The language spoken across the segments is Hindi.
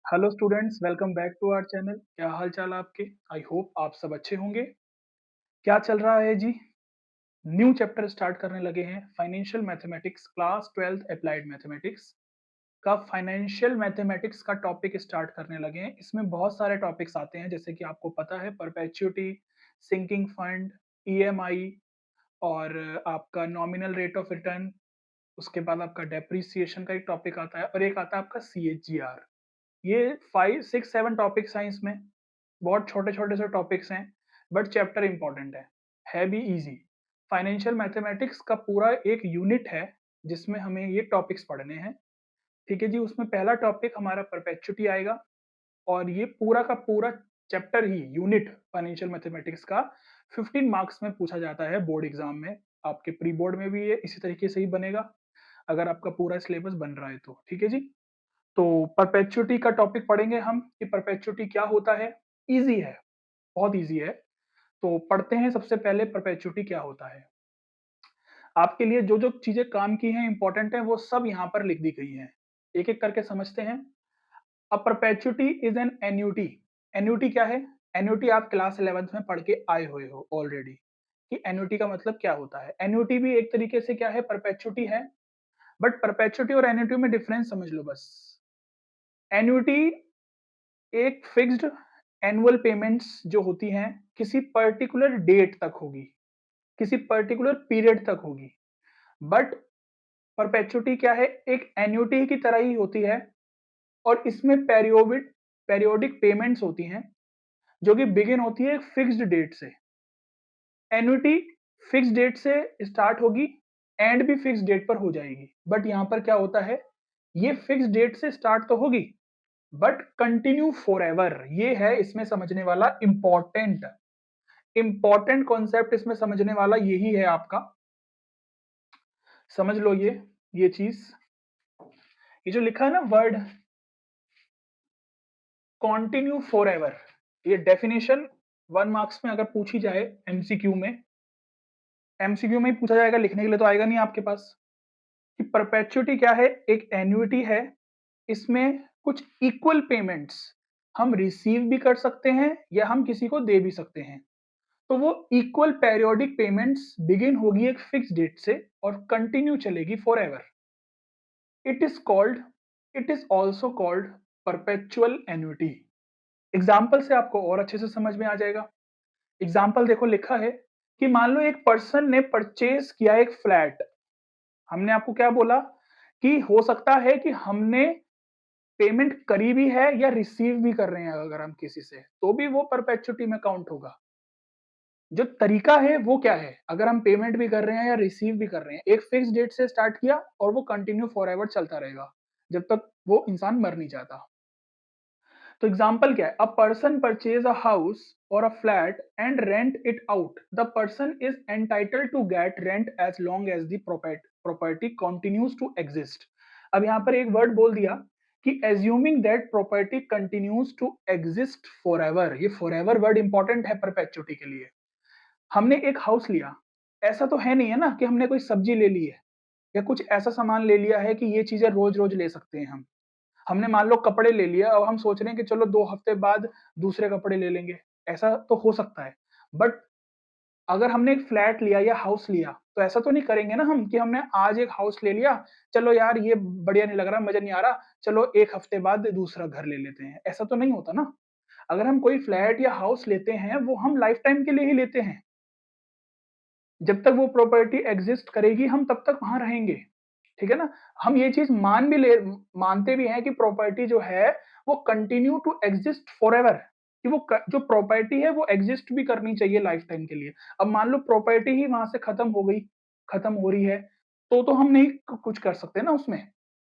Hello students, welcome back to our channel. क्या हाल चाल आपके? आई होप आप सब अच्छे होंगे। क्या चल रहा है जी? न्यू चैप्टर स्टार्ट करने लगे हैं, financial mathematics class 12th applied mathematics का फाइनेंशियल मैथमेटिक्स का टॉपिक स्टार्ट करने लगे हैं। इसमें बहुत सारे टॉपिक्स आते हैं, जैसे कि आपको पता है परपेचुटी, सिंकिंग फंड, ईएमआई और आपका नॉमिनल रेट ऑफ रिटर्न। उसके बाद आपका डेप्रिसिएशन का एक टॉपिक आता है और एक आता है आपका सीएचजीआर। ये 5 6 7 टॉपिक्स हैं इसमें। बहुत छोटे-छोटे से टॉपिक्स हैं, बट चैप्टर इंपॉर्टेंट है भी इजी। फाइनेंशियल मैथमेटिक्स का पूरा एक यूनिट है जिसमें हमें ये टॉपिक्स पढ़ने हैं। ठीक है जी, उसमें पहला टॉपिक हमारा परपेचुटी आएगा और ये पूरा का पूरा चैप्टर ही यूनिट फाइनेंशियल मैथमेटिक्स का 15 मार्क्स में पूछा जाता है बोर्ड एग्जाम में। आपके प्री बोर्ड में भी ये इसी तरीके से ही बनेगा, अगर आपका पूरा सिलेबस बन रहा है तो। ठीक है जी। तो परपेचुटी का टॉपिक पढ़ेंगे हम कि परपेचुटी क्या होता है। इजी है, बहुत इजी है। तो पढ़ते हैं सबसे पहले परपेचुटी क्या होता है। आपके लिए जो जो चीजें काम की हैं, इंपॉर्टेंट है, वो सब यहाँ पर लिख दी गई हैं। एक एक करके समझते हैं। A perpetuity is an annuity. Annuity क्या है? एन्युटी आप क्लास 11th में पढ़ के आए हुए हो ऑलरेडी कि एन्युटी का मतलब क्या होता है। एन्युटी भी एक तरीके से क्या है, परपेचुटी है। बट परपेचुटी और एन्युटी में डिफरेंस समझ लो बस। एन्युटी एक फिक्स्ड एनुअल पेमेंट्स जो होती हैं किसी पर्टिकुलर डेट तक होगी, किसी पर्टिकुलर पीरियड तक होगी। बट परपेचुटी क्या है, एक एन्युटी की तरह ही होती है और इसमें पेरियोडिक पेमेंट्स होती हैं जो कि बिगिन होती है एक फिक्स्ड डेट से। एन्युटी फिक्स्ड डेट से स्टार्ट होगी, एंड भी फिक्स्ड डेट पर हो जाएगी। बट यहाँ पर क्या होता है, ये फिक्स्ड डेट से स्टार्ट तो होगी बट कंटिन्यू फॉर एवर। ये है इसमें समझने वाला इंपॉर्टेंट कॉन्सेप्ट। इसमें समझने वाला यही है आपका। समझ लो ये चीज, ये जो लिखा है ना वर्ड कॉन्टिन्यू फॉर एवर, ये डेफिनेशन 1 मार्क्स में अगर पूछी जाए एमसीक्यू में ही पूछा जाएगा, लिखने के लिए तो आएगा नहीं आपके पास। कि परपेचुटी क्या है, एक एन्युटी है। इसमें कुछ इक्वल पेमेंट्स हम रिसीव भी कर सकते हैं या हम किसी को दे भी सकते हैं। तो वो इक्वल पेरियोडिक पेमेंट्स बिगिन होगी एक फिक्स डेट से और कंटिन्यू चलेगी for ever. It is called it is also called perpetual annuity. Example से आपको और अच्छे से समझ में आ जाएगा। एग्जाम्पल देखो, लिखा है कि मान लो एक पर्सन ने परचेज किया एक फ्लैट। हमने आपको क्या बोला कि हो सकता है कि हमने पेमेंट करी भी है या रिसीव भी कर रहे हैं, अगर हम किसी से, तो भी वो परपेचुटी में काउंट होगा। जो तरीका है वो क्या है, अगर हम पेमेंट भी कर रहे हैं या रिसीव भी कर रहे हैं, एक फिक्स डेट से स्टार्ट किया और वो कंटिन्यू फॉर एवर चलता रहेगा जब तक वो इंसान मर नहीं जाता। तो एग्जाम्पल क्या है, a person purchase a house or a flat and rent it out, the person is entitled to get rent as long as the property continues to exist. अब यहाँ पर एक वर्ड बोल दिया कि assuming that property continues to exist forever. ये फॉर एवर वर्ड इंपॉर्टेंट है परपेचुटी के लिए। हमने एक हाउस लिया, ऐसा तो है नहीं है ना कि हमने कोई सब्जी ले ली है या कुछ ऐसा सामान ले लिया है कि ये चीजें रोज रोज ले सकते हैं हम। हमने मान लो कपड़े ले लिया और हम सोच रहे हैं कि चलो 2 हफ्ते बाद दूसरे कपड़े ले लेंगे। ऐसा तो हो सकता है। बट अगर हमने एक फ्लैट लिया या हाउस लिया तो ऐसा तो नहीं करेंगे ना हम कि हमने आज एक हाउस ले लिया, चलो यार ये बढ़िया नहीं लग रहा, मजा नहीं आ रहा, चलो 1 हफ्ते बाद दूसरा घर ले लेते हैं। ऐसा तो नहीं होता ना। अगर हम कोई फ्लैट या हाउस लेते हैं वो हम लाइफ टाइम के लिए ही लेते हैं। जब तक वो प्रॉपर्टी एग्जिस्ट करेगी हम तब तक वहां रहेंगे। ठीक है ना। हम ये चीज मानते भी हैं कि प्रॉपर्टी जो है वो continue to exist forever, कि जो प्रॉपर्टी है वो एग्जिस्ट भी करनी चाहिए लाइफ टाइम के लिए। अब मान लो प्रॉपर्टी ही वहां से खत्म हो गई, खत्म हो रही है, तो हम नहीं कुछ कर सकते ना उसमें।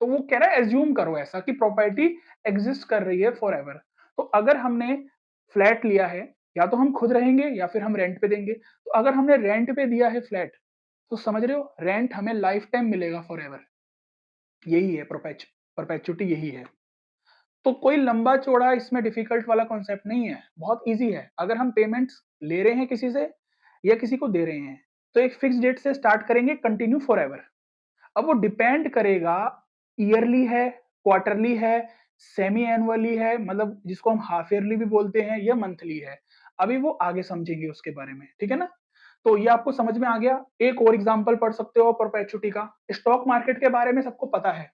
तो वो कह रहा है एज्यूम करो ऐसा कि प्रॉपर्टी एग्जिस्ट कर रही है फॉर एवर। तो अगर हमने फ्लैट लिया है, या तो हम खुद रहेंगे या फिर हम रेंट पे देंगे। तो अगर हमने रेंट पे दिया है फ्लैट, तो समझ रहे हो रेंट हमें लाइफ टाइम मिलेगा फॉर एवर। यही है परपेचुटी, यही है। तो कोई लंबा चौड़ा इसमें डिफिकल्ट वाला कॉन्सेप्ट नहीं है, बहुत इजी है। अगर हम पेमेंट्स ले रहे हैं किसी से या किसी को दे रहे हैं तो एक फिक्स डेट से स्टार्ट करेंगे, कंटिन्यू फॉर एवर। अब वो डिपेंड करेगा ईयरली है, क्वार्टरली है, सेमी एनुअली है, मतलब जिसको हम हाफ ईयरली भी बोलते हैं, या मंथली है। अभी वो आगे समझेंगे उसके बारे में, ठीक है ना। तो ये आपको समझ में आ गया। एक और एग्जांपल पढ़ सकते हो परपेचुटी का। स्टॉक मार्केट के बारे में सबको पता है।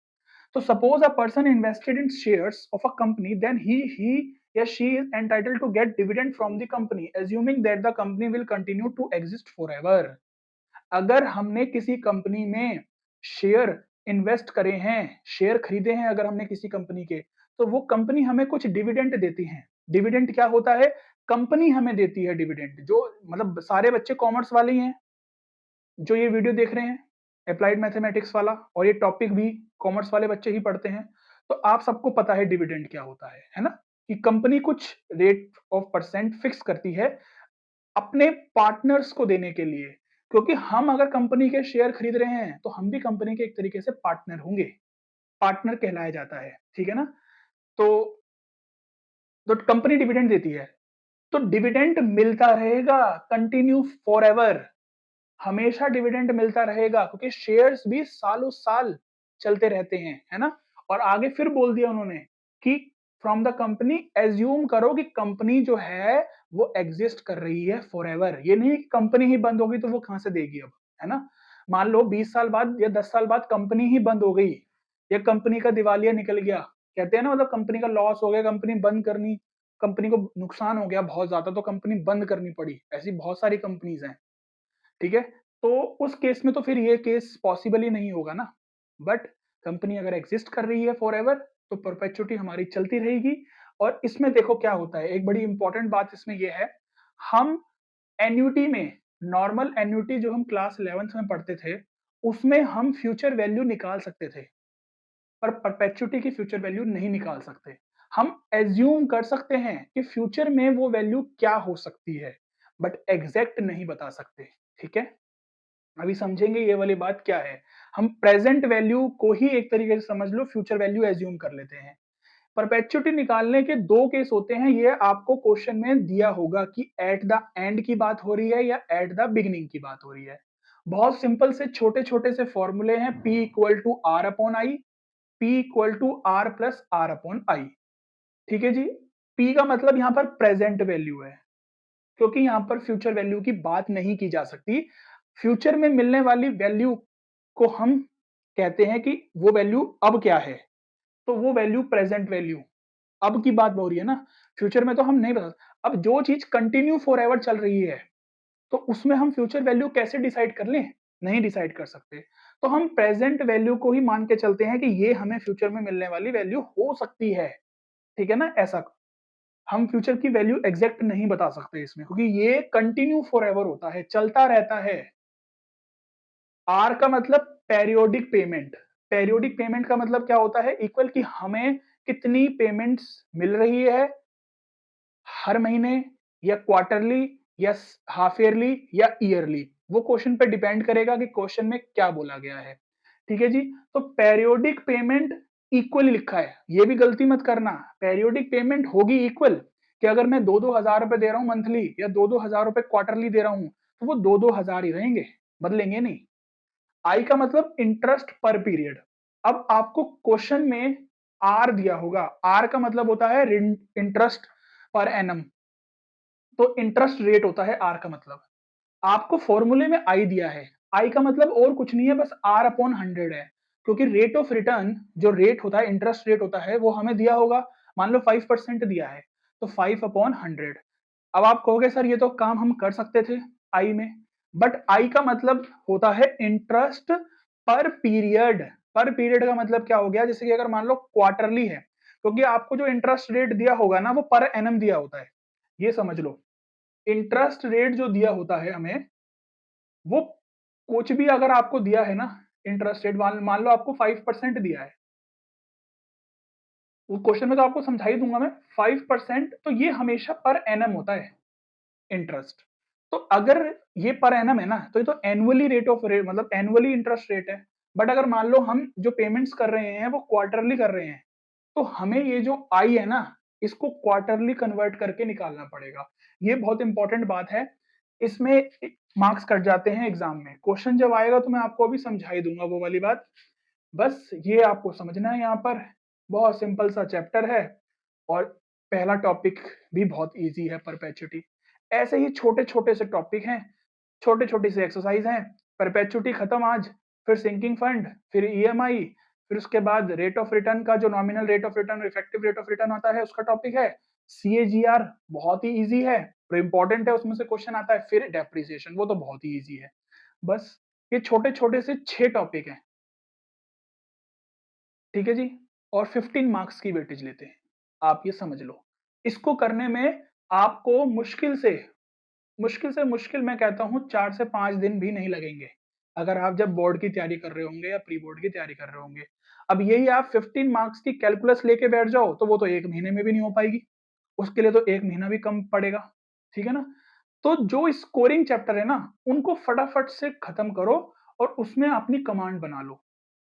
तो suppose a person invested in shares of a company, then he या she is entitled to get dividend from the company, assuming that the company will continue to exist forever. अगर हमने किसी कंपनी में शेयर इन्वेस्ट करे हैं, शेयर खरीदे हैं अगर हमने किसी कंपनी के, तो वो कंपनी हमें कुछ डिविडेंड देती है। डिविडेंड क्या होता है? कंपनी हमें देती है डिविडेंड। जो मतलब सारे बच्चे कॉमर्स वाले ही हैं जो ये वीडियो देख रहे हैं, अप्लाइड मैथमेटिक्स वाला, और ये टॉपिक भी कॉमर्स वाले बच्चे ही पढ़ते हैं। तो आप सबको पता है डिविडेंड क्या होता है ना? कि कंपनी कुछ रेट ऑफ परसेंट फिक्स करती है अपने पार्टनर्स को देने के लिए, क्योंकि हम अगर कंपनी के शेयर खरीद रहे हैं तो हम भी कंपनी के एक तरीके से पार्टनर होंगे, पार्टनर कहलाया जाता है, ठीक है ना। तो कंपनी डिविडेंड देती है, तो डिविडेंड मिलता रहेगा कंटिन्यू फॉर एवर। हमेशा डिविडेंड मिलता रहेगा, क्योंकि शेयर्स भी सालों साल चलते रहते हैं, है ना। और आगे फिर बोल दिया उन्होंने कि फ्रॉम द कंपनी, एज्यूम करो कि कंपनी जो है वो एग्जिस्ट कर रही है फॉर एवर। ये नहीं कि कंपनी ही बंद होगी तो वो कहां से देगी अब, है ना। मान लो 20 साल बाद या 10 साल बाद कंपनी ही बंद हो गई, या कंपनी का दिवालिया निकल गया, कहते हैं ना, मतलब कंपनी का लॉस हो गया, कंपनी बंद करनी, कंपनी को नुकसान हो गया बहुत ज्यादा तो कंपनी बंद करनी पड़ी, ऐसी बहुत सारी कंपनीज हैं, ठीक है। तो उस केस में तो फिर ये केस पॉसिबल ही नहीं होगा ना। बट कंपनी अगर एग्जिस्ट कर रही है फॉर एवर, तो परपेचुटी हमारी चलती रहेगी। और इसमें देखो क्या होता है, एक बड़ी इंपॉर्टेंट बात इसमें ये है, हम एन्युटी में, नॉर्मल एन्युटी जो हम क्लास 11th में पढ़ते थे, उसमें हम फ्यूचर वैल्यू निकाल सकते थे, पर परपेचुटी की फ्यूचर वैल्यू नहीं निकाल सकते। हम एज्यूम कर सकते हैं कि फ्यूचर में वो वैल्यू क्या हो सकती है, बट एग्जैक्ट नहीं बता सकते, ठीक है। अभी समझेंगे ये वाली बात क्या है। हम प्रेजेंट वैल्यू को ही एक तरीके से समझ लो फ्यूचर वैल्यू एज्यूम कर लेते हैं। परपेचुटी निकालने के दो केस होते हैं, ये आपको क्वेश्चन में दिया होगा कि एट द एंड की बात हो रही है या एट द बिगिनिंग की बात हो रही है। बहुत सिंपल से छोटे छोटे से फॉर्मूले हैं, P equal to R upon I, P equal to R plus are upon I, ठीक है जी। P का मतलब यहाँ पर प्रेजेंट वैल्यू है, क्योंकि यहाँ पर फ्यूचर वैल्यू की बात नहीं की जा सकती। फ्यूचर में मिलने वाली वैल्यू को हम कहते हैं कि वो वैल्यू अब क्या है, तो वो वैल्यू प्रेजेंट वैल्यू, अब की बात हो रही है ना। फ्यूचर में तो हम नहीं बता, अब जो चीज कंटिन्यू फॉर एवर चल रही है तो उसमें हम फ्यूचर वैल्यू कैसे डिसाइड कर लें? नहीं डिसाइड कर सकते। तो हम प्रेजेंट वैल्यू को ही मान के चलते हैं कि ये हमें फ्यूचर में मिलने वाली वैल्यू हो सकती है, ठीक है ना। ऐसा हम फ्यूचर की वैल्यू एग्जैक्ट नहीं बता सकते इसमें, क्योंकि ये कंटिन्यू फॉर एवर होता है, चलता रहता है। आर का मतलब पेरियोडिक पेमेंट। पेरियोडिक पेमेंट का मतलब क्या होता है? इक्वल कि हमें कितनी पेमेंट्स मिल रही है हर महीने, या क्वार्टरली, या हाफ ईयरली, या ईयरली। वो क्वेश्चन पे डिपेंड करेगा कि क्वेश्चन में क्या बोला गया है, ठीक है जी। तो पेरियोडिक पेमेंट इक्वल लिखा है, ये भी गलती मत करना। पेरियोडिक पेमेंट होगी इक्वल, कि अगर मैं 2-2 हजार रुपए दे रहा हूं मंथली, या 2-2 हजार रुपए क्वार्टरली दे रहा हूं, तो वो 2-2 हजार ही रहेंगे, बदलेंगे नहीं। आई का मतलब इंटरेस्ट पर पीरियड। अब आपको क्वेश्चन में आर दिया होगा, आर का मतलब होता है इंटरेस्ट पर एनम, तो इंटरेस्ट रेट होता है आर का मतलब। आपको फॉर्मूले में आई दिया है, आई का मतलब और कुछ नहीं है, बस आर अपॉन 100 है, क्योंकि रेट ऑफ रिटर्न जो रेट होता है, इंटरेस्ट रेट होता है, वो हमें दिया होगा। मान लो 5% दिया है, तो 5/100। अब आप कहोगे सर ये तो काम हम कर सकते थे आई में, बट आई का मतलब होता है इंटरेस्ट पर पीरियड। पर पीरियड का मतलब क्या हो गया? जैसे कि अगर मान लो क्वार्टरली है, क्योंकि आपको जो इंटरेस्ट रेट दिया होगा ना वो पर एनम दिया होता है, ये समझ लो। इंटरेस्ट रेट जो दिया होता है हमें, वो कुछ भी अगर आपको दिया है ना, इंटरेस्ट रेट मान लो आपको 5% दिया है, वो क्वेश्चन में तो आपको समझा ही दूंगा मैं। 5%, तो ये हमेशा पर एनम होता है इंटरेस्ट। तो अगर ये पर एनम है ना, तो ये तो एनुअली रेट ऑफ रेट, मतलब एनुअली इंटरेस्ट रेट है। बट अगर मान लो हम जो पेमेंट्स कर रहे हैं वो क्वार्टरली कर रहे हैं, तो हमें ये जो आई है ना, इसको क्वार्टरली कन्वर्ट करके निकालना पड़ेगा। ये बहुत इंपॉर्टेंट बात है, इसमें मार्क्स कट जाते हैं एग्जाम में। क्वेश्चन जब आएगा तो मैं आपको अभी समझा ही दूंगा वो वाली बात। बस ये आपको समझना है यहाँ पर बहुत सिंपल सा चैप्टर है और पहला टॉपिक भी बहुत इजी है, परपेचुटी। ऐसे ही छोटे-छोटे से टॉपिक हैं, छोटे-छोटी सी एक्सरसाइज हैं। परपेचुटी खत्म आज, फिर सिंकिंग फंड, फिर ईएमआई, फिर उसके बाद रेट ऑफ रिटर्न का जो nominal rate of return, effective rate of return आता है उसका टॉपिक है। सीएजीआर बहुत ही इजी है, और इंपॉर्टेंट है, उसमें से क्वेश्चन आता है। फिर डेप्रिसिएशन, वो तो बहुत ही इजी है। बस ये छोटे-छोटे से 6 टॉपिक हैं। ठीक है जी? और 15 मार्क्स की वेटेज लेते हैं। आप ये समझ लो। इसको करने में आपको मुश्किल से मुश्किल मैं कहता हूँ 4 से 5 दिन भी नहीं लगेंगे। अगर आप जब बोर्ड की तैयारी कर रहे होंगे या प्री बोर्ड की तैयारी कर रहे होंगे। अब यही आप 15 मार्क्स की कैलकुलस लेके बैठ जाओ, तो वो तो 1 महीने में भी नहीं हो पाएगी। उसके लिए तो 1 महीना भी कम पड़ेगा। ठीक है ना? तो जो स्कोरिंग चैप्टर है ना, उनको फटाफट से खत्म करो और उसमें अपनी कमांड बना लो।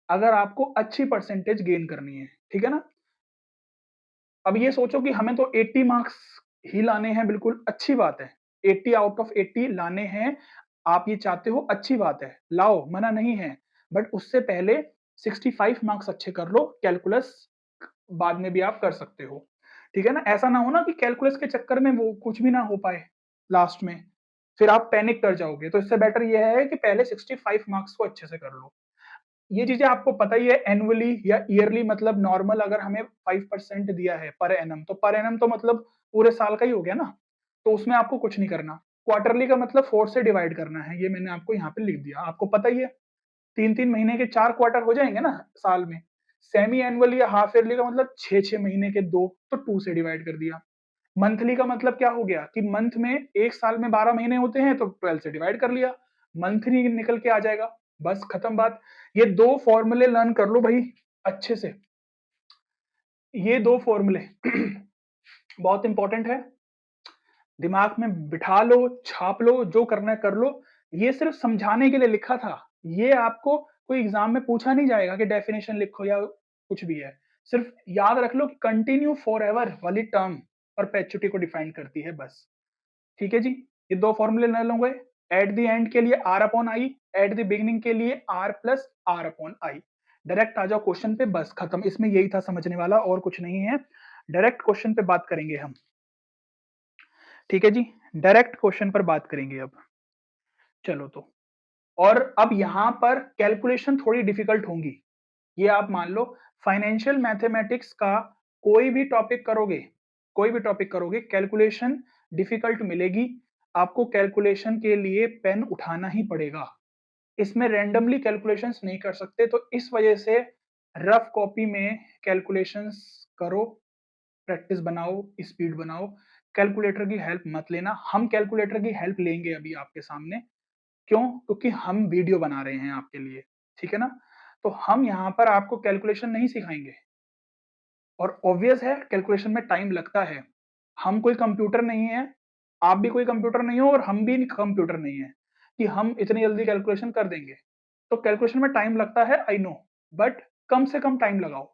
अगर आपको अच्छी परसेंटेज गेन करनी है, ठीक है ना? अब ये सोचो कि हमें तो 80 मार्क्स ही लाने हैं, बिल्कुल अच्छी बात है। 80 आउट ऑफ 80 लाने हैं, आप ये चाहते हो, अच्छी बात है, लाओ, मना नहीं है। बट उससे पहले 65 मार्क्स अच्छे कर लो, कैलकुलस बाद में भी आप कर सकते हो। ठीक है ना? ऐसा ना हो ना कि कैलकुलस के चक्कर में वो कुछ भी ना हो पाए लास्ट में, फिर आप पैनिक कर जाओगे। तो इससे बेटर ये है कि पहले 65 मार्क्स को अच्छे से कर लो। ये चीजें आपको पता ही है, एनुअली या ईयरली मतलब नॉर्मल अगर हमें 5% दिया है पर एनम, तो पर एनम तो मतलब पूरे साल का ही हो गया ना, तो उसमें आपको कुछ नहीं करना। क्वार्टरली का मतलब 4 से डिवाइड करना है, ये मैंने आपको यहाँ पे लिख दिया, आपको पता ही है। 3-3 महीने के 4 क्वार्टर हो जाएंगे ना साल में। सेमी एनुअल या हाफ ईयरली का मतलब 6-6 महीने के 2, तो 2 से डिवाइड कर दिया। मंथली का मतलब क्या हो गया कि मंथ में एक साल में 12 महीने होते हैं, तो 12 से डिवाइड कर लिया, मंथली निकल के आ जाएगा। बस खत्म बात। ये दो फॉर्मूले लर्न कर लो भाई अच्छे से। ये दो फॉर्मूले बहुत इंपॉर्टेंट है, दिमाग में बिठा लो, छाप लो, जो करना है कर लो। ये सिर्फ समझाने के लिए लिखा था, ये आपको कोई एग्जाम में पूछा नहीं जाएगा कि डेफिनेशन लिखो या कुछ भी है। सिर्फ याद रख लो कि कंटिन्यू फॉर एवर वाली टर्म परपेचुटी को डिफाइन करती है, बस। ठीक है जी? ये दो फॉर्मूले ले लूंगे। एट द एंड के लिए r upon i, at the beginning के लिए r plus are upon i. Direct आ जाओ क्वेश्चन पे, बस खत्म। इसमें यही था समझने वाला, और कुछ नहीं है। डायरेक्ट क्वेश्चन पे बात करेंगे हम। ठीक है जी? डायरेक्ट क्वेश्चन पर बात करेंगे अब। चलो तो, और अब यहां पर कैलकुलेशन थोड़ी डिफिकल्ट होंगी, ये आप मान लो। फाइनेंशियल मैथमेटिक्स का कोई भी टॉपिक करोगे, कोई भी टॉपिक करोगे, कैलकुलेशन डिफिकल्ट मिलेगी। आपको कैलकुलेशन के लिए पेन उठाना ही पड़ेगा। इसमें रैंडमली कैलकुलेशंस नहीं कर सकते, तो इस वजह से रफ कॉपी में कैलकुलेशंस करो, प्रैक्टिस बनाओ, स्पीड बनाओ। कैलकुलेटर की हेल्प मत लेना, हम कैलकुलेटर की हेल्प लेंगे अभी आपके सामने। क्यों? क्योंकि हम वीडियो बना रहे हैं आपके लिए, ठीक है ना? तो हम यहाँ पर आपको कैलकुलेशन नहीं सिखाएंगे, और ऑब्वियस है कैलकुलेशन में टाइम लगता है। हम कोई कंप्यूटर नहीं है, आप भी कोई कंप्यूटर नहीं हो, और हम भी कंप्यूटर नहीं है कि हम इतनी जल्दी कैलकुलेशन कर देंगे। तो कैलकुलेशन में टाइम लगता है, आई नो, बट कम से कम टाइम लगाओ।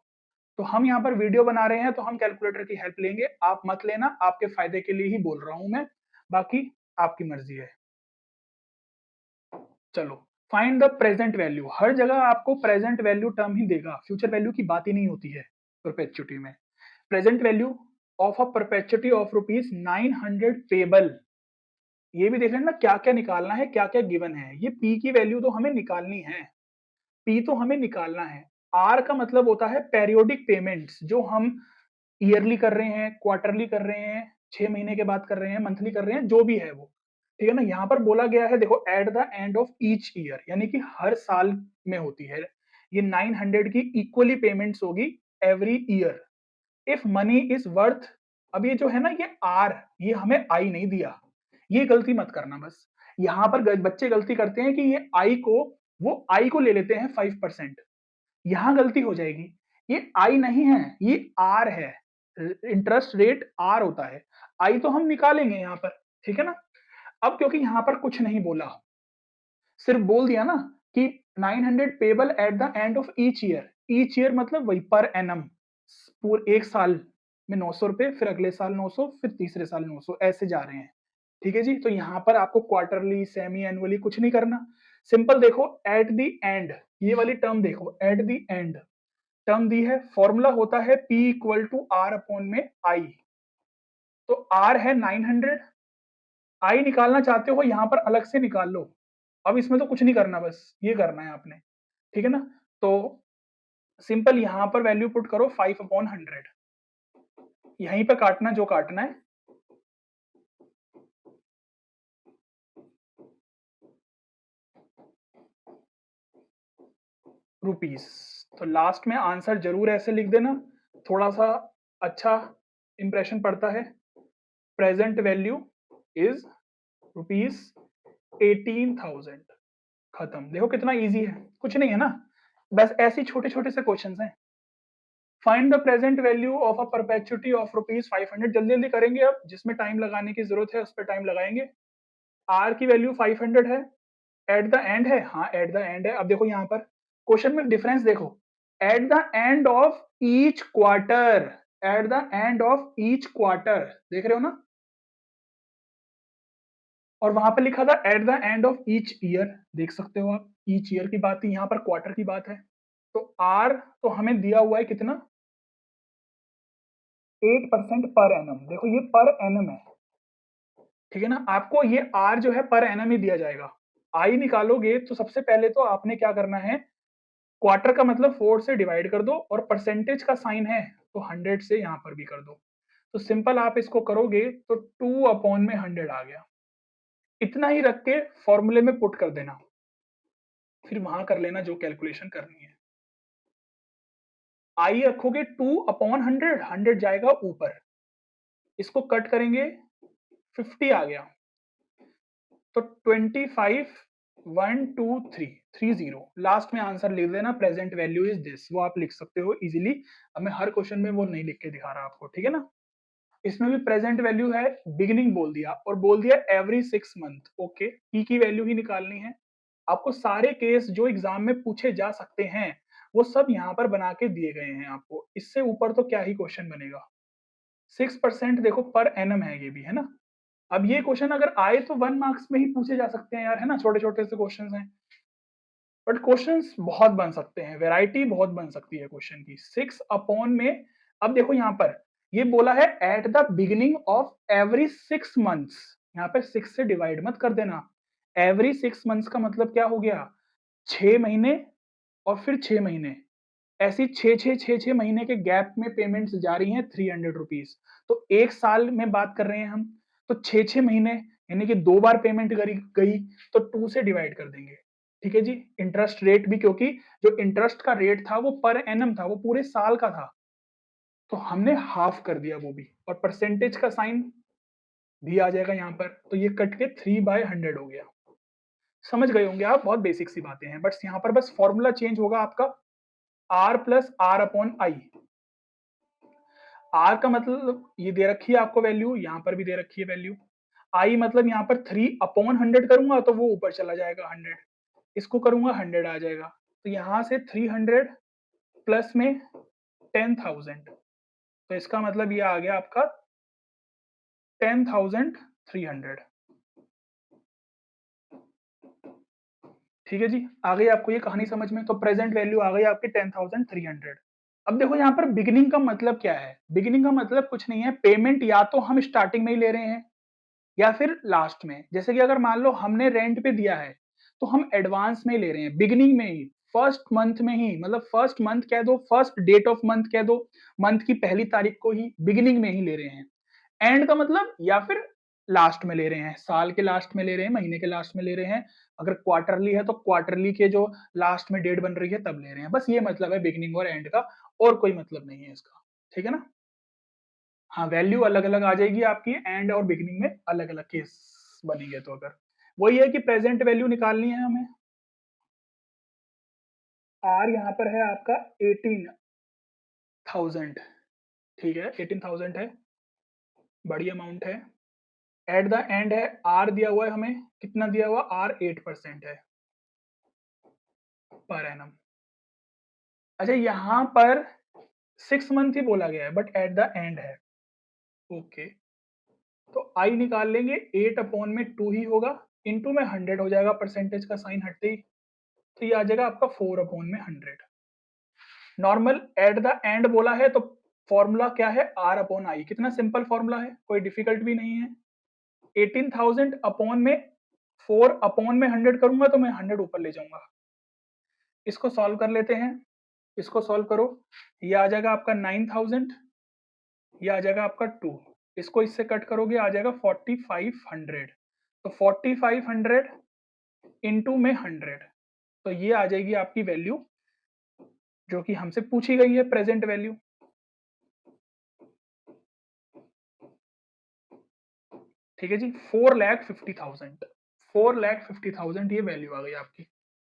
तो हम यहाँ पर वीडियो बना रहे हैं, तो हम कैलकुलेटर की हेल्प लेंगे, आप मत लेना, आपके फायदे के लिए ही बोल रहा हूं मैं, बाकी आपकी मर्जी है। चलो, फाइंड द प्रेजेंट वैल्यू। हर जगह आपको प्रेजेंट वैल्यू टर्म ही देगा, फ्यूचर वैल्यू की बात ही नहीं होती है परपेचुटी में। Present value of a perpetuity of rupees 900 payable. ये भी देख लेना क्या क्या निकालना है, क्या क्या गिवन है। ये पी की वैल्यू तो हमें निकालनी है, पी तो हमें निकालना है। आर का मतलब होता है पेरियोडिक पेमेंट्स, जो हम ईयरली कर रहे हैं, क्वार्टरली कर रहे हैं, 6 महीने के बाद कर रहे हैं, मंथली कर रहे हैं, जो भी है वो। ठीक है ना? यहाँ पर बोला गया है, देखो, at the end of each year, यानी कि हर साल में होती है। ये 900 की इक्वली पेमेंट्स होगी every year, if money is worth. अब ये जो है ना, ये आर, ये हमें आई नहीं दिया, ये गलती मत करना बस। यहाँ पर बच्चे गलती करते हैं कि ये आई को, वो आई को ले लेते हैं 5%, यहां गलती हो जाएगी। ये आई नहीं है, ये आर है। इंटरेस्ट रेट आर होता है, आई तो हम निकालेंगे यहाँ पर। ठीक है ना? अब क्योंकि यहाँ पर कुछ नहीं बोला, सिर्फ बोल दिया ना कि 900 payable eight the end of each year. Each year मतलब वही पर एनम, पूरे एक साल में 900 रुपए, फिर अगले साल 900, फिर तीसरे साल 900, ऐसे जा रहे हैं। ठीक है जी? तो यहाँ पर आपको क्वार्टरली, सेमी एनुअली कुछ नहीं करना। सिंपल देखो, एट द एंड, ये वाली टर्म देखो, एट द एंड। टर्म दी है, फॉर्मूला होता है P equal to R upon में I। तो R है 900, I निकालना चाहते हो यहां पर अलग से निकाल लो। अब इसमें तो कुछ नहीं करना, बस ये करना है आपने, ठीक है ना। तो सिंपल यहां पर वैल्यू पुट करो 5 अपॉन 100, यहीं पे काटना जो काटना है। रुपीस। तो लास्ट में आंसर जरूर ऐसे लिख देना, थोड़ा सा अच्छा इंप्रेशन पड़ता है। Present value is ₹18,000। खत्म। देखो कितना इजी है, कुछ नहीं है ना, बस ऐसे छोटे छोटे से क्वेश्चन हैं। Find the present value of a perpetuity of ₹500। जल्दी जल्दी करेंगे, अब जिसमें टाइम लगाने की जरूरत है उस पर टाइम लगाएंगे। आर की वैल्यू 500 है, एट द एंड है, हाँ एट द एंड है। अब देखो यहाँ पर क्वेश्चन में डिफरेंस देखो, at the end of each quarter, eight the end of each quarter, देख रहे हो ना। और वहां पर लिखा था eight the end of each year, देख सकते हो आप, ईच ईयर की बात थी, यहाँ पर क्वार्टर की बात है। तो आर तो हमें दिया हुआ है कितना, 8% पर एनम। देखो ये पर एनम है, ठीक है ना। आपको ये आर जो है पर एनम ही दिया जाएगा। आई निकालोगे तो सबसे पहले तो आपने क्या करना है, क्वार्टर का मतलब 4 से डिवाइड कर दो, और परसेंटेज का साइन है तो 100 से यहां पर भी कर दो। तो सिंपल आप इसको करोगे तो 2 अपॉन में 100 आ गया। इतना ही रख के फॉर्मूले में पुट कर देना, फिर वहां कर लेना जो कैलकुलेशन करनी है। आई रखोगे 2 अपॉन 100, 100 जाएगा ऊपर, इसको कट करेंगे 50 आ गया। तो 25 1 2 3 30, लास्ट में आंसर लिख देना, प्रेजेंट वैल्यू इज दिस, वो आप लिख सकते हो इजीली। अब मैं हर क्वेश्चन में वो नहीं लिख के दिखा रहा आपको, ठीक है ना। इसमें भी प्रेजेंट वैल्यू है, बिगिनिंग बोल दिया और बोल दिया एवरी 6 मंथ। ओके, पी की वैल्यू ही निकालनी है आपको। सारे केस जो एग्जाम में पूछे जा सकते हैं वो सब यहाँ पर बना के दिए गए हैं आपको, इससे ऊपर तो क्या ही क्वेश्चन बनेगा। 6% देखो पर एनम है ये भी, है ना। अब ये क्वेश्चन अगर आए तो 1 मार्क्स में ही पूछे जा सकते हैं यार, है ना, छोटे छोटे से क्वेश्चन हैं। बट क्वेश्चंस बहुत बन सकते हैं, वैरायटी बहुत बन सकती है क्वेश्चन की। 6 अपॉन में, अब देखो यहाँ पर ये बोला है at the beginning of every 6 months, यहाँ पे 6 से डिवाइड मत कर देना। एवरी 6 मंथ्स का मतलब क्या हो गया, 6 महीने और फिर 6 महीने, ऐसी 6 महीने के गैप में पेमेंट्स जा रही हैं 300 रुपीज। तो एक साल में बात कर रहे हैं हम, तो 6 महीने यानी कि 2 बार पेमेंट करी गई, तो 2 से डिवाइड कर देंगे, ठीक है जी। इंटरेस्ट रेट भी, क्योंकि जो इंटरेस्ट का रेट था वो पर एनम था, वो पूरे साल का था, तो हमने हाफ कर दिया वो भी, और परसेंटेज का साइन भी आ जाएगा यहाँ पर, तो ये कट के 3/100 हो गया। समझ गए होंगे आप, बहुत बेसिक सी बातें हैं, बट यहाँ पर बस फॉर्मूला चेंज होगा आपका, R plus are upon I. R का मतलब ये दे रखी है आपको वैल्यू, यहाँ पर भी दे रखी है वैल्यू। आई मतलब यहाँ पर 3 अपॉन 100 करूंगा तो वो ऊपर चला जाएगा 100, इसको करूंगा 100 आ जाएगा। तो यहाँ से 300 प्लस में 10,000, तो इसका मतलब ये आ गया आपका 10,300। ठीक है जी, आ गई आपको ये कहानी समझ में। तो प्रेजेंट वैल्यू आ गई आपकी 10,300। अब देखो यहाँ पर बिगिनिंग का मतलब क्या है, बिगिनिंग का मतलब कुछ नहीं है, पेमेंट या तो हम स्टार्टिंग में ही ले रहे हैं या फिर लास्ट में। जैसे कि अगर मान लो हमने रेंट पे दिया है तो हम एडवांस में ले रहे हैं, बिगिनिंग में ही, फर्स्ट मंथ में ही, मतलब फर्स्ट मंथ कह दो, फर्स्ट डेट ऑफ मंथ कह दो, मंथ की पहली तारीख को ही बिगिनिंग में ही ले रहे हैं। एंड का मतलब या फिर लास्ट में ले रहे हैं, साल के लास्ट में ले रहे हैं, महीने के लास्ट में ले रहे हैं, अगर क्वार्टरली है तो क्वार्टरली के जो लास्ट में डेट बन रही है तब ले रहे हैं। बस ये मतलब है बिगिनिंग और एंड का, और कोई मतलब नहीं है इसका, ठीक है ना। हाँ, वैल्यू अलग अलग आ जाएगी आपकी, एंड और बिगिनिंग में अलग अलग केस बनेंगे। तो अगर वही है कि प्रेजेंट वैल्यू निकालनी है हमें, आर यहाँ पर है आपका 18,000, ठीक है 18,000 है, बड़ी अमाउंट है। एट द एंड है, आर दिया हुआ है हमें, कितना दिया हुआ, आर 8% है पर एनम। अच्छा यहाँ पर 6 मंथ ही बोला गया है बट एट द एंड है, ओके। तो आई निकाल लेंगे, 8 अपॉन में 2 ही होगा, इनटू में 100 हो जाएगा, परसेंटेज का साइन हटते ही, तो ये आ जाएगा आपका 4 अपॉन में 100। नॉर्मल एट द एंड बोला है तो फॉर्मूला क्या है, आर अपॉन आई। कितना सिंपल फॉर्मूला है, कोई डिफिकल्ट भी नहीं है। 18,000 अपॉन में 4 अपॉन में 100 करूंगा तो मैं 100 ऊपर ले जाऊंगा। इसको सॉल्व कर लेते हैं, इसको सॉल्व करो, ये आ जाएगा आपका 9,000, ये आ जाएगा आपका 2, इसको इससे कट करोगे आ जाएगा 4500। तो 4500 इंटू में 100, तो ये आ जाएगी आपकी वैल्यू जो कि हमसे पूछी गई है, प्रेजेंट वैल्यू। ठीक है जी, 4,50,000, 4,50,000 ये वैल्यू आ गई आपकी।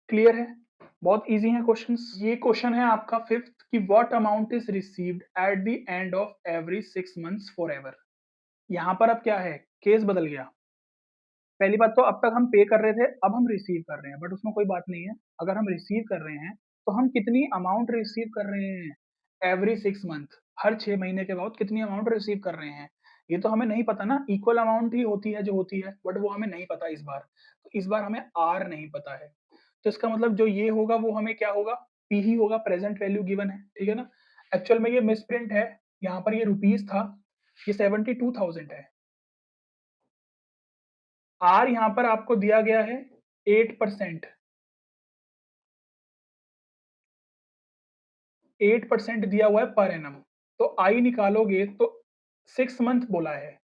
क्लियर है, बहुत इजी है क्वेश्चंस। ये क्वेश्चन है आपका 5th कि what amount is received eight the end of every 6 months forever. यहाँ पर अब क्या है, केस बदल गया। पहली बात तो अब तक हम पे कर रहे थे, अब हम रिसीव कर रहे हैं, बट उसमें कोई बात नहीं है। अगर हम रिसीव कर रहे हैं तो हम कितनी अमाउंट रिसीव कर रहे हैं, एवरी 6 मंथ, हर 6 महीने के बाद कितनी अमाउंट रिसीव कर रहे हैं, ये तो हमें नहीं पता ना। इक्वल अमाउंट ही होती है जो होती है, बट वो हमें नहीं पता इस बार। तो इस बार हमें आर नहीं पता है, तो इसका मतलब जो ये होगा वो हमें क्या होगा, पी ही होगा, प्रेजेंट वैल्यू गिवन है। ठीक है ना, एक्चुअल में ये मिसप्रिंट है, यहाँ पर ये रुपीज था, ये 72,000 है। आर यहाँ पर आपको दिया गया है 8%, 8% दिया हुआ है पर एनम। तो आई निकालोगे तो 6 मंथ बोला है,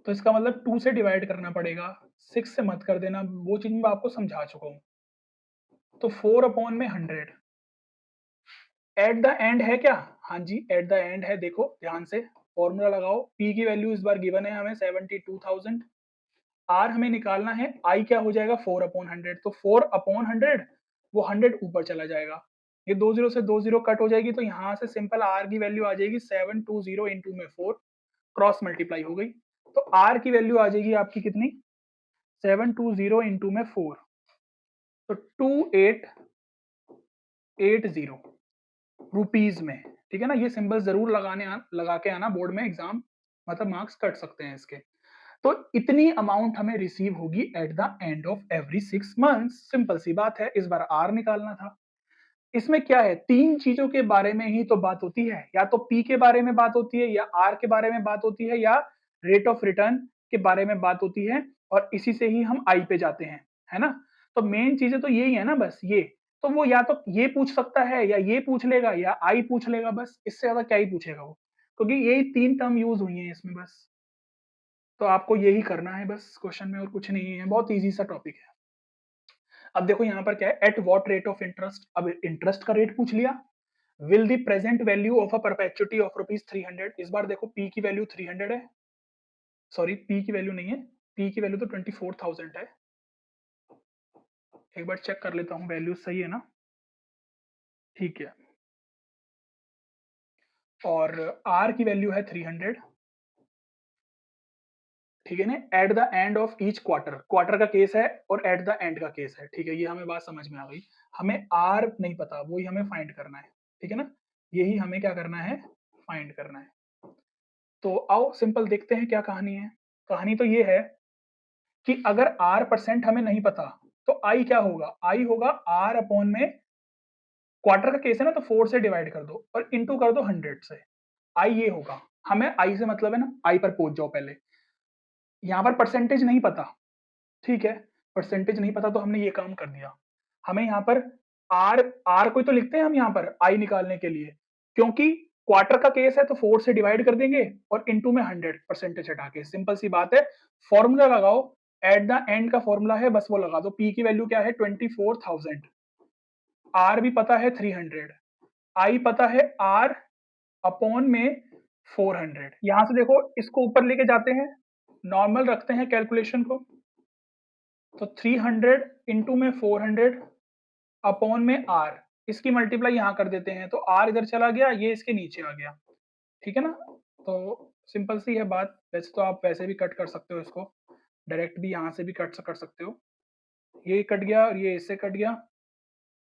तो इसका मतलब 2 से डिवाइड करना पड़ेगा, 6 से मत कर देना, वो चीज मैं आपको समझा चुका हूं। तो 4 अपॉन में 100 एट द एंड है क्या, हाँ जी एट द एंड है। देखो ध्यान से फॉर्मूला लगाओ, पी की वैल्यू इस बार गिवन है हमें 72,000, आर हमें निकालना है, आई क्या हो जाएगा 4 अपॉन 100, तो 4 अपॉन 100 वो 100 ऊपर चला जाएगा, ये 20 से 20 कट हो जाएगी, तो यहाँ से सिंपल आर की वैल्यू आ जाएगी 720 इंटू में 4, क्रॉस मल्टीप्लाई हो गई, तो आर की वैल्यू आ जाएगी आपकी कितनी, 720 इंटू में 4, तो 2880 रुपीज में। ठीक है ना, ये सिंबल जरूर लगा के आना बोर्ड में, एग्जाम मतलब मार्क्स कट सकते हैं इसके। तो इतनी अमाउंट हमें रिसीव होगी at the end of every 6 months. Simple सी बात है, इस बार आर निकालना था। इसमें क्या है, तीन चीजों के बारे में ही तो बात होती है, या तो पी के बारे में बात होती है, या आर के बारे में बात होती है, या रेट ऑफ रिटर्न के बारे में बात होती है, और इसी से ही हम आई पे जाते हैं, है ना। तो मेन चीजें तो यही है ना, बस ये। तो वो या तो ये पूछ सकता है, या ये पूछ लेगा, या आई पूछ लेगा, बस इससे ज्यादा क्या ही पूछेगा वो, क्योंकि यही तीन टर्म यूज हुई है इसमें बस। तो आपको यही करना है बस क्वेश्चन में, और कुछ नहीं है, बहुत इजी सा टॉपिक है। अब देखो यहाँ पर क्या है, at what rate of interest, अब इंटरेस्ट का रेट पूछ लिया। Will the present value of a perpetuity of rupees 300, इस बार देखो पी की वैल्यू 300 है, सॉरी पी की वैल्यू नहीं है, पी की वैल्यू तो 24,000 है। एक बार चेक कर लेता हूँ वैल्यू सही है ना, ठीक है। और आर की वैल्यू है 300, ठीक है ना। Eight the end of each quarter, quarter का केस है और एट द एंड का केस है, ठीक है, ये हमें बात समझ में आ गई। हमें आर नहीं पता, वही हमें फाइंड करना है, ठीक है ना, यही हमें क्या करना है, फाइंड करना है। तो आओ सिंपल देखते हैं क्या कहानी है। कहानी तो ये है कि अगर आर परसेंट हमें नहीं पता तो आई क्या होगा, आई होगा आर अपॉन में, क्वार्टर का केस है ना, तो 4 से डिवाइड कर दो और इंटू कर दो 100 से, आई ये होगा। हमें आई से मतलब है ना, आई पर पहुंच जाओ पहले। यहाँ पर परसेंटेज नहीं पता, ठीक है, परसेंटेज नहीं पता तो हमने ये काम कर दिया। हमें यहाँ पर आर, आर कोई तो लिखते हैं हम यहाँ पर आई निकालने के लिए, क्योंकि क्वार्टर का केस है तो 4 से डिवाइड कर देंगे और इनटू में 100 परसेंटेज हटा के, सिंपल सी बात है। फॉर्मूला लगाओ, एट द एंड का फॉर्मूला है, बस वो लगा दो। पी की वैल्यू क्या है 24,000, आर भी पता है 300, आई पता है आर अपॉन में 400। यहां से देखो इसको ऊपर लेके जाते हैं, नॉर्मल रखते हैं कैलकुलेशन को, तो 300 इंटू में 400 अपॉन में आर, इसकी मल्टीप्लाई यहां कर देते हैं, तो आर इधर चला गया, ये इसके नीचे आ गया, ठीक है ना। तो सिंपल सी है बात, वैसे तो आप वैसे भी कट कर सकते हो इसको, डायरेक्ट भी यहाँ से भी कट कर सकते हो, ये कट गया और ये इससे कट गया,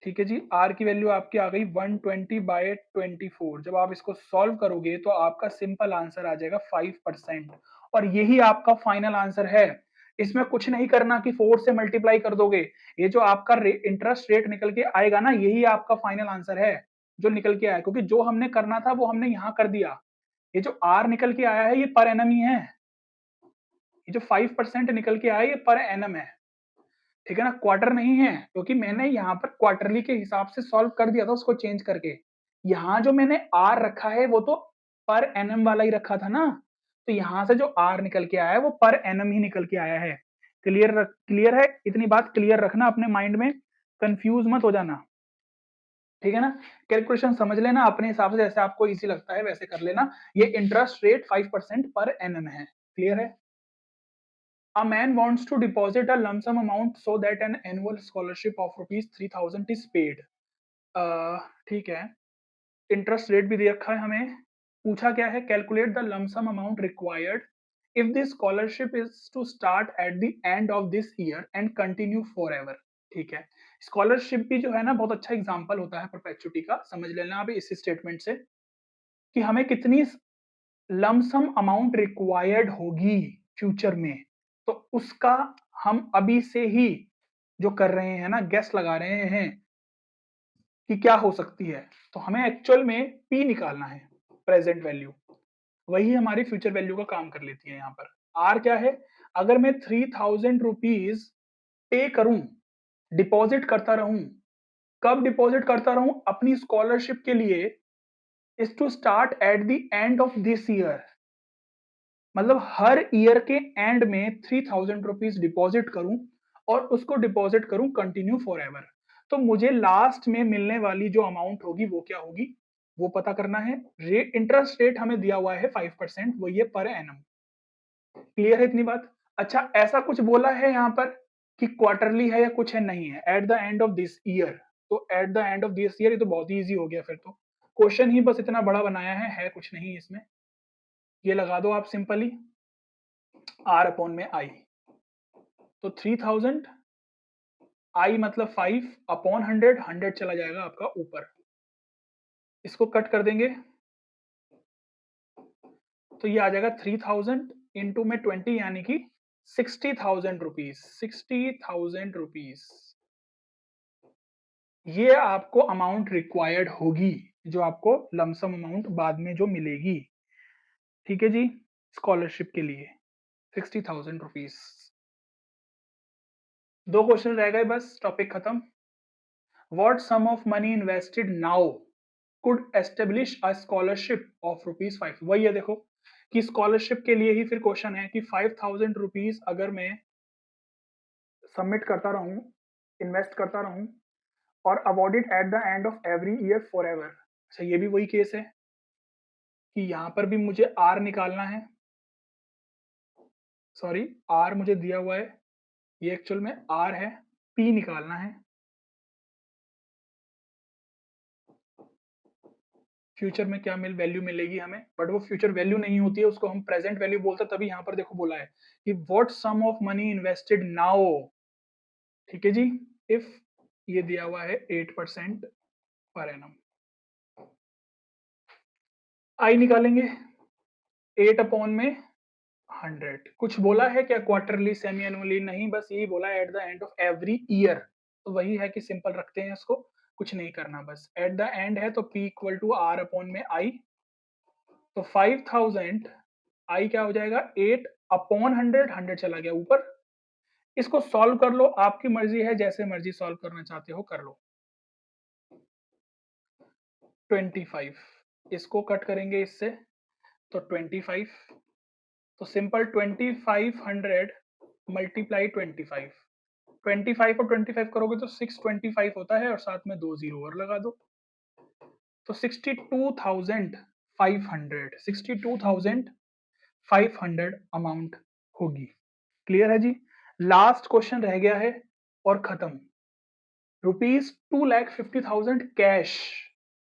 ठीक है जी। आर की वैल्यू आपकी आ गई 120/24। जब आप इसको सॉल्व करोगे तो आपका सिंपल आंसर आ जाएगा 5%, और यही आपका फाइनल आंसर है। इसमें कुछ नहीं करना कि 4 से मल्टीप्लाई कर दोगे, ये जो आपका इंटरेस्ट रेट निकल के आएगा ना, यही आपका फाइनल आंसर है। जो निकल के आया, क्योंकि जो हमने करना था वो हमने यहाँ कर दिया। ये जो आर निकल के आया है ये पर एनम ही है, ये जो 5% निकल के आया ये पर एनम है, ठीक है ना, क्वार्टर नहीं है, क्योंकि मैंने यहाँ पर क्वार्टरली के हिसाब से सॉल्व कर दिया था उसको चेंज करके। यहाँ जो मैंने आर रखा है वो तो पर एनम वाला ही रखा था ना, तो यहाँ से जो आर निकल के आया है वो पर एनम ही निकल के आया है। क्लियर है, इतनी बात क्लियर रखना अपने माइंड में, कंफ्यूज मत हो जाना, ठीक है ना। कैलकुलेशन समझ लेना अपने हिसाब से, जैसे आपको इजी लगता है वैसे कर लेना। ये इंटरेस्ट रेट 5% पर एनम है, क्लियर है। A man wants to deposit a lump sum amount so that an annual scholarship of rupees 3000 is paid. ठीक है, इंटरेस्ट रेट भी दे रखा है हमें, पूछा क्या है, calculate the lump sum amount required if this scholarship is to start at the end of this year and continue forever. ठीक है, स्कॉलरशिप भी जो है ना बहुत अच्छा एग्जाम्पल होता है परपेचुटी का, समझ लेना आप इस स्टेटमेंट से कि हमें कितनी लमसम अमाउंट रिक्वायर्ड होगी फ्यूचर में, तो उसका हम अभी से ही जो कर रहे हैं ना, गेस लगा रहे हैं कि क्या हो सकती है। तो हमें एक्चुअल में पी निकालना है, प्रेजेंट वैल्यू, वही हमारी फ्यूचर वैल्यू का काम कर लेती है। यहाँ पर आर क्या है, अगर मैं 3000 रुपीज पे करूं, डिपॉजिट करता रहूं, कब डिपॉजिट करता रहूं, अपनी स्कॉलरशिप के लिए, is to start at the end of this year, मतलब हर ईयर के एंड में 3000 रुपीज डिपॉजिट करूं और उसको डिपॉजिट करूं कंटिन्यू फॉर एवर। तो मुझे लास्ट में मिलने वाली जो अमाउंट होगी वो क्या होगी, वो पता करना है। रेट, इंटरेस्ट रेट हमें दिया हुआ है 5%, वही है पर एनम। क्लियर है इतनी बात। अच्छा, ऐसा कुछ बोला है यहाँ पर कि क्वार्टरली है या कुछ है, नहीं है, at the end of this year. तो at the end of this year, ये तो बहुत ही ईजी हो गया, फिर तो क्वेश्चन ही बस इतना बड़ा बनाया है कुछ नहीं इसमें। ये लगा दो आप सिंपली, आर अपॉन में आई, तो 3000 आई मतलब 5 अपॉन 100, 100 चला जाएगा आपका ऊपर, इसको कट कर देंगे तो ये आ जाएगा 3000 इंटू में 20 यानी कि 60,000 रुपीज, 60,000 रुपीज, ये आपको अमाउंट रिक्वायर्ड होगी, जो आपको लमसम अमाउंट बाद में जो मिलेगी, ठीक है जी, स्कॉलरशिप के लिए 60,000 रुपीज। दो क्वेश्चन रह गए बस, टॉपिक खत्म। What sum of money invested now could establish a scholarship of rupees 5, वही है देखो कि स्कॉलरशिप के लिए ही फिर क्वेश्चन है कि 5,000 रुपीज अगर मैं सबमिट करता रहूं, इन्वेस्ट करता रहूं और awarded eight the end of every year for ever. अच्छा, ये भी वही केस है कि यहाँ पर भी मुझे आर निकालना है, सॉरी आर मुझे दिया हुआ है, ये एक्चुअल में आर है, पी निकालना है, फ्यूचर में क्या वैल्यू मिलेगी हमें, बट वो फ्यूचर वैल्यू नहीं होती है, उसको हम प्रेजेंट वैल्यू बोलते हैं। तभी यहाँ पर देखो बोला है कि what sum of money invested now, ठीक है जी, इफ ये दिया हुआ है 8% पर एनम, आई निकालेंगे 8 अपॉन में 100। कुछ बोला है क्या क्वार्टरली सेमी एनुअली, नहीं, बस यही बोला है at the end of every year, तो वही है कि सिंपल रखते हैं इसको, कुछ नहीं करना, बस एट द एंड है तो P equal to R upon में आई, तो 5000 आई क्या हो जाएगा 8 अपॉन 100, 100 चला गया ऊपर। इसको सॉल्व कर लो, आपकी मर्जी है, जैसे मर्जी सॉल्व करना चाहते हो कर लो। 25, इसको कट करेंगे इससे तो 25, तो सिंपल 2500 मल्टीप्लाई 25, 25 और 25 करोगे तो 625 होता है और साथ में 2 जीरो और लगा दो, तो 62,500, 62,500 अमाउंट होगी। क्लियर है जी। लास्ट क्वेश्चन रह गया है और खत्म। ₹2,50,000 cash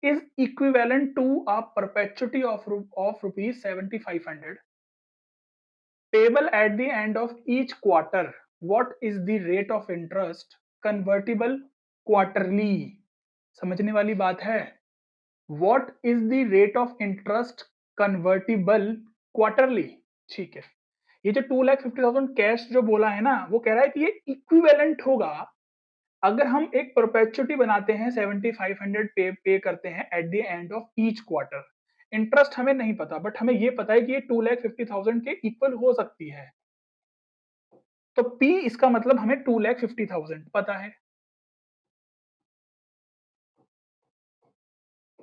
is equivalent to a perpetuity of ₹7,500 payable at the end of each quarter. What is the rate of interest convertible quarterly? समझने वाली बात है। What is the rate of interest convertible quarterly? ठीक है, ये जो 2,50,000 कैश जो बोला है ना, वो कह रहा है कि ये इक्विवेलेंट होगा अगर हम एक परपेचुटी बनाते हैं 7500 पे करते हैं eight the end of each quarter, interest हमें नहीं पता बट हमें ये पता है कि ये 2,50,000 के इक्वल हो सकती है, तो P इसका मतलब हमें 2,50,000 पता है।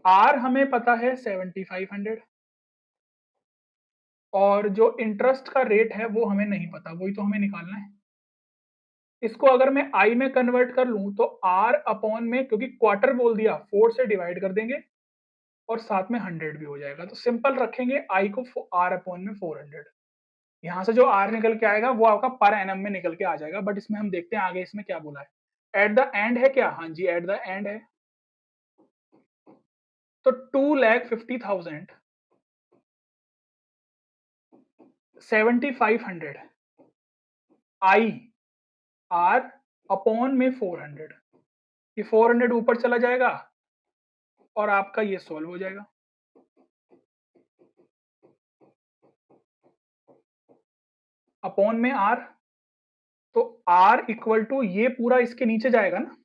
R हमें पता है 7500 और जो इंटरेस्ट का रेट है वो हमें नहीं पता, वही तो हमें निकालना है। इसको अगर मैं I में कन्वर्ट कर लूं तो R अपॉन में, क्योंकि क्वार्टर बोल दिया, 4 से डिवाइड कर देंगे और साथ में 100 भी हो जाएगा, तो सिंपल रखेंगे I को R अपॉन में 400। यहाँ से जो R निकल के आएगा वो आपका पर एनम में निकल के आ जाएगा, बट इसमें हम देखते हैं आगे इसमें क्या बोला है। एट द एंड है क्या? हाँ जी, एट द एंड है। तो 2,50,000 7,500 I R अपॉन में 400, ये 400 ऊपर चला जाएगा और आपका ये सॉल्व हो जाएगा। अपॉन में R, तो R इक्वल टू ये पूरा इसके नीचे जाएगा ना,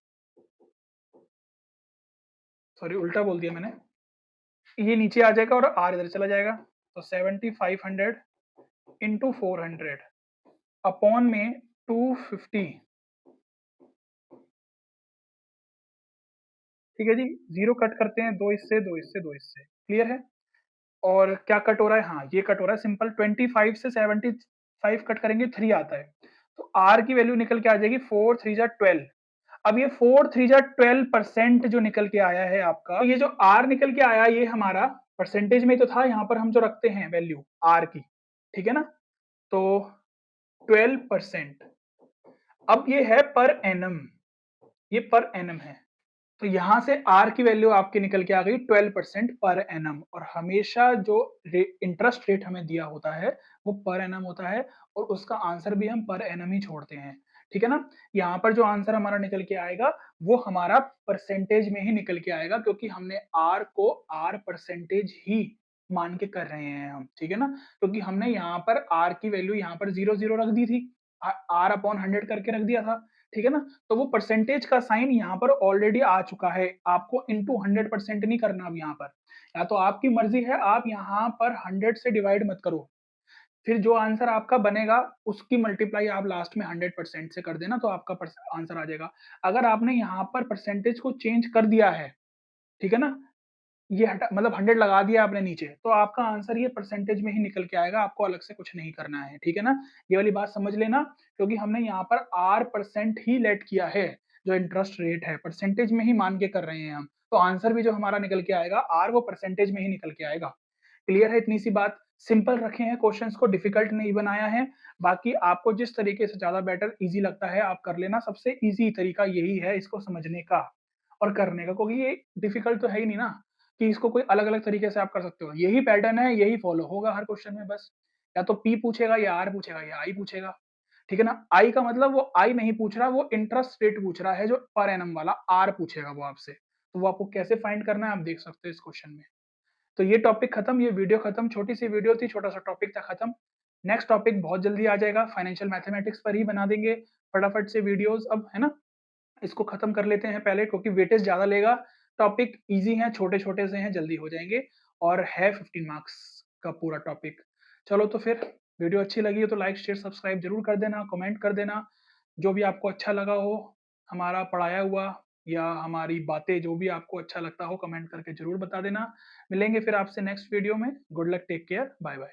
सॉरी उल्टा बोल दिया मैंने, ये नीचे आ जाएगा और R इधर चला जाएगा, तो 7,500 इंटू 400 अपॉन में 250। ठीक है जी, जीरो कट करते हैं, दो इससे दो इससे दो इससे, क्लियर है। और क्या कट हो रहा है? हाँ ये कट हो रहा है सिंपल, 25 से 75 कट करेंगे 3 आता है, तो R की वैल्यू निकल के आ जाएगी 4 3 जा 12। अब ये 4 3 जा 12% जो निकल के आया है आपका, तो ये जो R निकल के आया ये हमारा परसेंटेज में तो था, यहाँ पर हम जो रखते हैं वैल्यू R की, ठीक है ना, तो 12%। अब ये है पर एनम, ये पर एनम है, तो यहां से R की वैल्यू आपकी निकल के आ गई 12% पर एनम, और हमेशा जो इंटरेस्ट रेट हमें दिया होता है वो पर एनम होता है, और उसका आंसर भी हम पर एनम ही छोड़ते हैं, ठीक है ना। यहाँ पर जो आंसर हमारा निकल के आएगा वो हमारा परसेंटेज में ही निकल के आएगा, क्योंकि हमने R को R परसेंटेज ही मान के कर रहे हैं हम, ठीक है ना, क्योंकि हमने यहाँ पर R की वैल्यू यहाँ पर 0 0 रख दी थी, R अपॉन 100 करके रख दिया था, ठीक है ना, तो वो परसेंटेज का साइन यहाँ पर ऑलरेडी आ चुका है, आपको इंटू 100% नहीं करना अब यहाँ पर, या तो आपकी मर्जी है आप यहाँ पर 100 से डिवाइड मत करो, फिर जो आंसर आपका बनेगा उसकी मल्टीप्लाई आप लास्ट में 100% से कर देना, तो आपका आंसर आ जाएगा। अगर आपने यहाँ पर परसेंटेज को चेंज कर दिया है, ठीक है ना, ये हटा मतलब 100 लगा दिया आपने नीचे, तो आपका आंसर ये परसेंटेज में ही निकल के आएगा, आपको अलग से कुछ नहीं करना है, ठीक है ना। ये वाली बात समझ लेना, क्योंकि हमने यहाँ पर R% ही लेट किया है, जो इंटरेस्ट रेट है परसेंटेज में ही मान के कर रहे हैं हम, तो आंसर भी जो हमारा निकल के आएगा R वो परसेंटेज में ही निकल के आएगा। क्लियर है, इतनी सी बात, सिंपल रखे हैं क्वेश्चंस को, डिफिकल्ट नहीं बनाया है। बाकी आपको जिस तरीके से ज्यादा बेटर इजी लगता है आप कर लेना, सबसे इजी तरीका यही है इसको समझने का और करने का, क्योंकि ये डिफिकल्ट तो है ही नहीं ना कि इसको कोई अलग अलग तरीके से आप कर सकते हो, यही पैटर्न है, यही फॉलो होगा हर क्वेश्चन में, बस या तो P पूछेगा या R पूछेगा या I पूछेगा, ठीक है ना। I का मतलब वो I नहीं पूछ रहा, वो इंटरेस्ट रेट पूछ रहा है, जो पर एनम वाला R पूछेगा वो आपसे, तो वो आपको कैसे फाइंड करना है आप देख सकते हो इस क्वेश्चन में। तो ये टॉपिक खत्म, ये वीडियो खत्म, छोटी सी वीडियो थी, छोटा सा टॉपिक था, खत्म। नेक्स्ट टॉपिक बहुत जल्दी आ जाएगा, फाइनेंशियल मैथमेटिक्स पर ही बना देंगे फटाफट से वीडियोस अब, है ना। इसको खत्म कर लेते हैं पहले, क्योंकि वेटेज ज्यादा लेगा, टॉपिक इजी है, छोटे छोटे से हैं, जल्दी हो जाएंगे, और है 15 मार्क्स का पूरा टॉपिक। चलो तो फिर वीडियो अच्छी लगी हो तो लाइक शेयर सब्सक्राइब जरूर कर देना, कमेंट कर देना, जो भी आपको अच्छा लगा हो, हमारा पढ़ाया हुआ या हमारी बातें, जो भी आपको अच्छा लगता हो कमेंट करके जरूर बता देना। मिलेंगे फिर आपसे नेक्स्ट वीडियो में, good luck, take care, bye bye.